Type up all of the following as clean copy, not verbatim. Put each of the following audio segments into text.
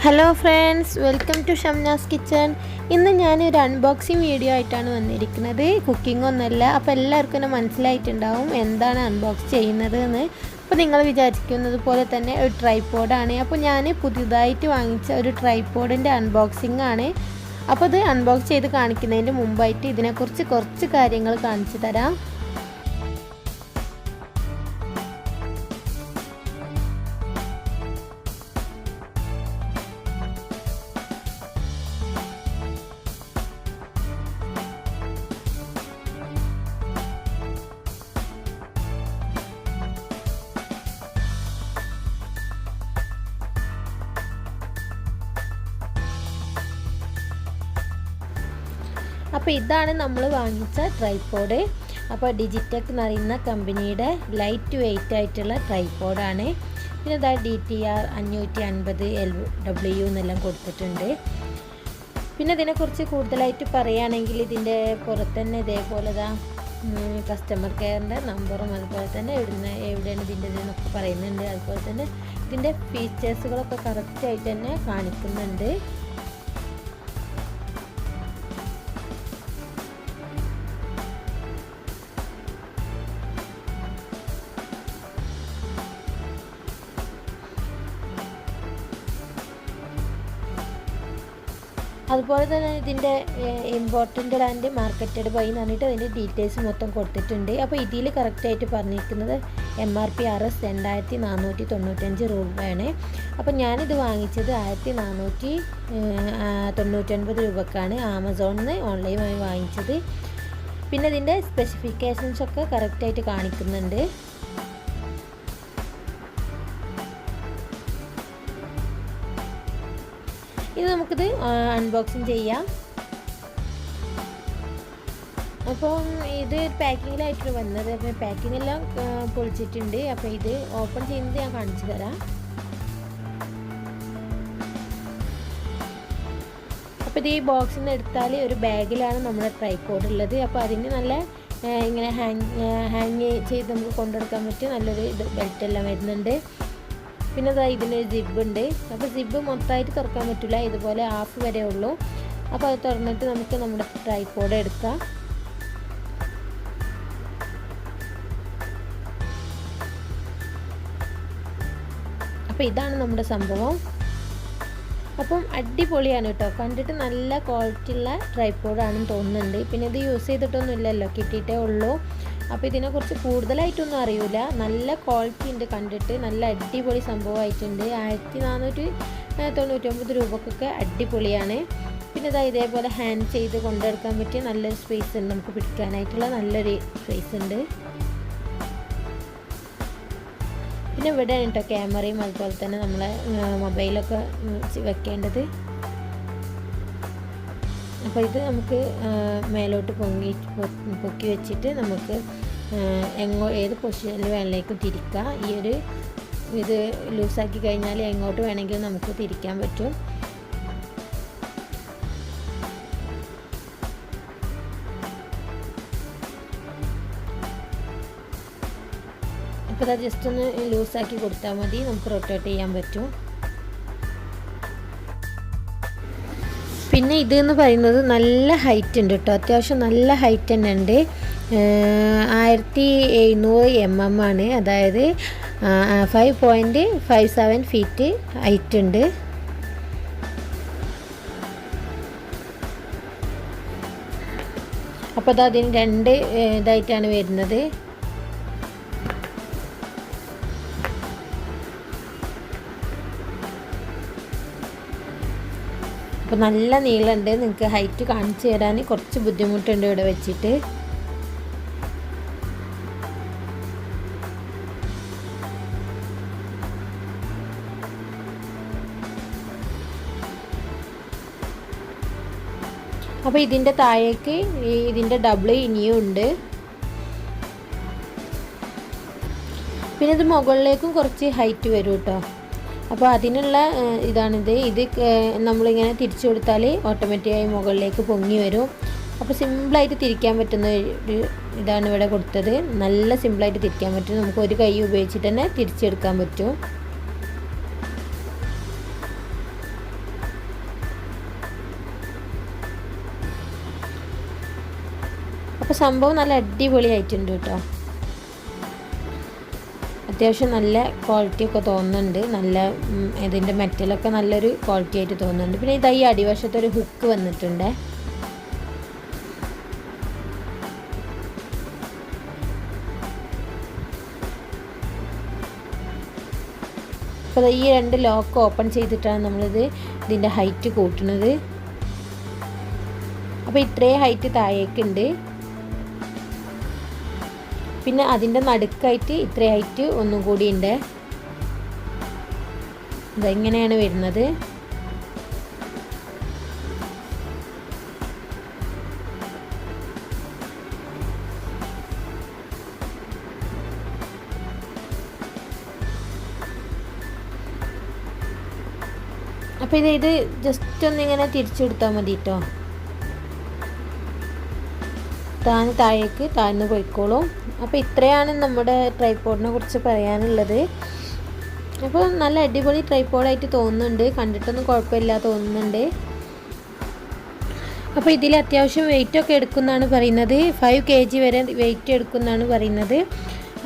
Hello friends, welcome to Shamna's kitchen. ഇന്ന് ഞാനൊരു unboxing video ആയിട്ടാണ് വന്നിരിക്കുന്നത്. കുക്കിംഗ് ഒന്നുമല്ല. അപ്പോൾ എല്ലാവർക്കും തന്നെ മനസ്സിലായിട്ടുണ്ടാവും എന്താണ് അൺബോക്സ് ചെയ്യുന്നത് എന്ന്. അപ്പോൾ നിങ്ങൾ വിചാരിക്കുന്നത് പോലെ തന്നെ ഒരു ട്രൈപോഡാണ്. അപ്പോൾ ഞാൻ പുതിയതായിട്ട് വാങ്ങിച്ച ഒരു ട്രൈപോഡിൻ്റെ അൺബോക്സിംഗ് ആണ്. അപ്പോൾ ഇത് അൺബോക്സ് ചെയ്ത് കാണിക്കുന്നതിൻ്റെ മുമ്പായിട്ട് ഇതിനെക്കുറിച്ച് കുറച്ച് കാര്യങ്ങൾ കാണിച്ചു തരാം. അപ്പോൾ ഇതാണ് നമ്മൾ വാങ്ങിച്ച ട്രൈപോഡ്. അപ്പോൾ ഡിജിടെക് എന്ന് പറയുന്ന കമ്പനിയുടെ ലൈറ്റ് വെയിറ്റ് ആയിട്ടുള്ള ട്രൈപോഡാണ്. പിന്നെ ഇതാ DTR 550 LW എന്നെല്ലാം കൊടുത്തിട്ടുണ്ട്. പിന്നെ ഇതിനെക്കുറിച്ച് കൂടുതലായിട്ട് പറയുകയാണെങ്കിൽ ഇതിൻ്റെ പുറത്ത് തന്നെ ഇതേപോലെ കസ്റ്റമർ കെയറിൻ്റെ നമ്പറും അതുപോലെ തന്നെ എവിടെയാണ് ഇതിൻ്റെ ഇതെന്നൊക്കെ പറയുന്നുണ്ട്. അതുപോലെ തന്നെ ഇതിൻ്റെ ഫീച്ചേഴ്സുകളൊക്കെ കറക്റ്റായിട്ട് തന്നെ കാണിക്കുന്നുണ്ട്. അതുപോലെ തന്നെ ഇതിൻ്റെ ഇമ്പോർട്ടൻ്റ് ആൻഡ് മാർക്കറ്റഡ് ബൈ എന്ന് പറഞ്ഞിട്ട് അതിൻ്റെ ഡീറ്റെയിൽസ് മൊത്തം കൊടുത്തിട്ടുണ്ട്. അപ്പോൾ ഇതിൽ കറക്റ്റായിട്ട് പറഞ്ഞിരിക്കുന്നത് MRP RS 2495 രൂപയാണ്. അപ്പോൾ ഞാനിത് വാങ്ങിച്ചത് 1499 രൂപക്കാണ് ആമസോണിൽ നിന്ന് ഓൺലൈനായി വാങ്ങിച്ചത്. പിന്നെ ഇതിൻ്റെ സ്പെസിഫിക്കേഷൻസൊക്കെ കറക്റ്റായിട്ട് കാണിക്കുന്നുണ്ട്. ഇത് നമുക്കിത് അൺബോക്സിങ് ചെയ്യാം. അപ്പോൾ ഇത് പാക്കിങ്ങിലായിട്ട് വന്നത്. അപ്പോൾ പാക്കിംഗ് എല്ലാം പൊളിച്ചിട്ടുണ്ട്. അപ്പോൾ ഇത് ഓപ്പൺ ചെയ്യുന്നത് ഞാൻ കാണിച്ചു തരാം. അപ്പോൾ ഇത് ഈ ബോക്സിൽ നിന്ന് എടുത്താൽ ഒരു ബാഗിലാണ് നമ്മുടെ ട്രൈപോഡ് ഉള്ളത്. അപ്പോൾ അതിന് നല്ല ഇങ്ങനെ ഹാങ് ചെയ്ത് നമുക്ക് കൊണ്ടെടുക്കാൻ പറ്റും. നല്ലൊരു ബെൽറ്റ് എല്ലാം വരുന്നുണ്ട്. പിന്നെ ഇതിന് സിബ് ഉണ്ട്. അപ്പോൾ സിബ് മൊത്തമായിട്ട് തുറക്കാൻ പറ്റില്ല, ഇതുപോലെ ഹാഫ് വരെ ഉള്ളൂ. അപ്പോൾ അത് തുറന്നിട്ട് നമുക്ക് നമ്മുടെ ട്രൈപോഡ് എടുക്കാം. അപ്പോൾ ഇതാണ് നമ്മുടെ സംഭവം. അപ്പം അടിപൊളിയാണ് കേട്ടോ. കണ്ടിട്ട് നല്ല ക്വാളിറ്റി ഉള്ള ട്രൈപോഡാണെന്ന് തോന്നുന്നുണ്ട്. പിന്നെ ഇത് യൂസ് ചെയ്തിട്ടൊന്നുമില്ലല്ലോ, കിട്ടിയിട്ടേ ഉള്ളൂ. അപ്പോൾ ഇതിനെക്കുറിച്ച് കൂടുതലായിട്ടൊന്നും അറിയില്ല. നല്ല ക്വാളിറ്റി ഉണ്ട്, കണ്ടിട്ട് നല്ല അടിപൊളി സംഭവമായിട്ടുണ്ട്. 1499 രൂപക്കൊക്കെ അടിപൊളിയാണ്. പിന്നെ ഇതേപോലെ ഹാൻഡ് ചെയ്ത് കൊണ്ടെടുക്കാൻ പറ്റിയ നല്ലൊരു സ്പേസ് ഉണ്ട്, നമുക്ക് പിടിക്കാനായിട്ടുള്ള നല്ലൊരു സ്പേസ് ഉണ്ട്. പിന്നെ ഇവിടെയാണ് കേട്ടോ ക്യാമറയും അതുപോലെ തന്നെ നമ്മളെ മൊബൈലൊക്കെ വെക്കേണ്ടത്. അപ്പോൾ ഇത് നമുക്ക് മേലോട്ട് പൊക്കി വെച്ചിട്ട് നമുക്ക് ഏത് പൊസിഷനിൽ വേണമെങ്കിലും തിരിക്കാം. ഇത് ലൂസാക്കി കഴിഞ്ഞാൽ എങ്ങോട്ട് വേണമെങ്കിലും നമുക്ക് തിരിക്കാൻ പറ്റും. അപ്പോൾ അത് ജസ്റ്റ് ഒന്ന് ലൂസാക്കി കൊടുത്താൽ മതി, നമുക്ക് റൊട്ടേറ്റ് ചെയ്യാൻ പറ്റും. പിന്നെ ഇതെന്ന് പറയുന്നത് നല്ല ഹൈറ്റ് ഉണ്ട് കേട്ടോ, അത്യാവശ്യം നല്ല ഹൈറ്റ് തന്നെ ഉണ്ട്. 1700 mm ആണ്, അതായത് 5.57 ഫീറ്റ് ഹൈറ്റ് ഉണ്ട്. അപ്പോൾ അതിന് രണ്ട് ഇതായിട്ടാണ് വരുന്നത്. അപ്പോൾ നല്ല നീളമുണ്ട്. നിങ്ങൾക്ക് ഹൈറ്റ് കാണിച്ചു തരാൻ കുറച്ച് ബുദ്ധിമുട്ടുണ്ട് ഇവിടെ വെച്ചിട്ട്. അപ്പോൾ ഇതിൻ്റെ താഴേക്ക് ഇതിൻ്റെ ഡബിൾ ഇനിയും ഉണ്ട്. പിന്നെ ഇത് മുകളിലേക്കും കുറച്ച് ഹൈറ്റ് വരും കേട്ടോ. അപ്പോൾ അതിനുള്ള ഇതാണിത്. ഇത് നമ്മളിങ്ങനെ തിരിച്ചു കൊടുത്താൽ ഓട്ടോമാറ്റിക്കായി മുകളിലേക്ക് പൊങ്ങി വരും. അപ്പോൾ സിമ്പിളായിട്ട് തിരിക്കാൻ പറ്റുന്ന ഒരു ഇതാണ് ഇവിടെ കൊടുത്തത്. നല്ല സിമ്പിളായിട്ട് തിരിക്കാൻ പറ്റും. നമുക്ക് ഒരു കൈ ഉപയോഗിച്ചിട്ട് തന്നെ തിരിച്ചെടുക്കാൻ പറ്റും. സംഭവം നല്ല അടിപൊളിയായിട്ടുണ്ട് കേട്ടോ. അത്യാവശ്യം നല്ല ക്വാളിറ്റിയൊക്കെ തോന്നുന്നുണ്ട്. നല്ല ഇതിൻ്റെ മെറ്റലൊക്കെ നല്ലൊരു ക്വാളിറ്റി ആയിട്ട് തോന്നുന്നുണ്ട്. പിന്നെ ഇതാ ഈ അടിവശത്തൊരു ഹുക്ക് വന്നിട്ടുണ്ട്. അപ്പോൾ ഈ 2 ലോക്ക് ഓപ്പൺ ചെയ്തിട്ടാണ് നമ്മളിത് ഇതിൻ്റെ ഹൈറ്റ് കൂട്ടുന്നത്. അപ്പോൾ ഇത്രയും ഹൈറ്റ് താഴേക്കുണ്ട്. പിന്നെ അതിൻ്റെ നടുക്കായിട്ട് ഇത്രയും ഹൈറ്റ് ഒന്നും കൂടി ഉണ്ട്. ഇതെങ്ങനെയാണ് വരുന്നത്. അപ്പോൾ ഇത് ജസ്റ്റ് ഒന്നിങ്ങനെ തിരിച്ചെടുത്താൽ മതി കേട്ടോ. താഴേക്ക് താഴ്ന്നു പോയിക്കോളും. അപ്പോൾ ഇത്രയാണ് നമ്മുടെ ട്രൈപോഡിനെ കുറിച്ച് പറയാനുള്ളത്. അപ്പോൾ നല്ല അടിപൊളി ട്രൈപോഡായിട്ട് തോന്നുന്നുണ്ട്. കണ്ടിട്ടൊന്നും കുഴപ്പമില്ല തോന്നുന്നുണ്ട്. അപ്പോൾ ഇതിൽ അത്യാവശ്യം വെയിറ്റൊക്കെ എടുക്കുന്നതാണ് പറയുന്നത്. 5 kg വരെ വെയിറ്റ് എടുക്കുന്നതാണ് പറയുന്നത്.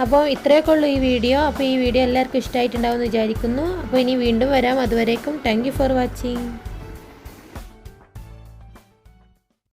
അപ്പോൾ ഇത്രയൊക്കെ ഉള്ളൂ ഈ വീഡിയോ. അപ്പോൾ ഈ വീഡിയോ എല്ലാവർക്കും ഇഷ്ടമായിട്ടുണ്ടാവുമെന്ന് വിചാരിക്കുന്നു. അപ്പോൾ ഇനി വീണ്ടും വരാം. അതുവരേക്കും താങ്ക് യു ഫോർ വാച്ചിങ്.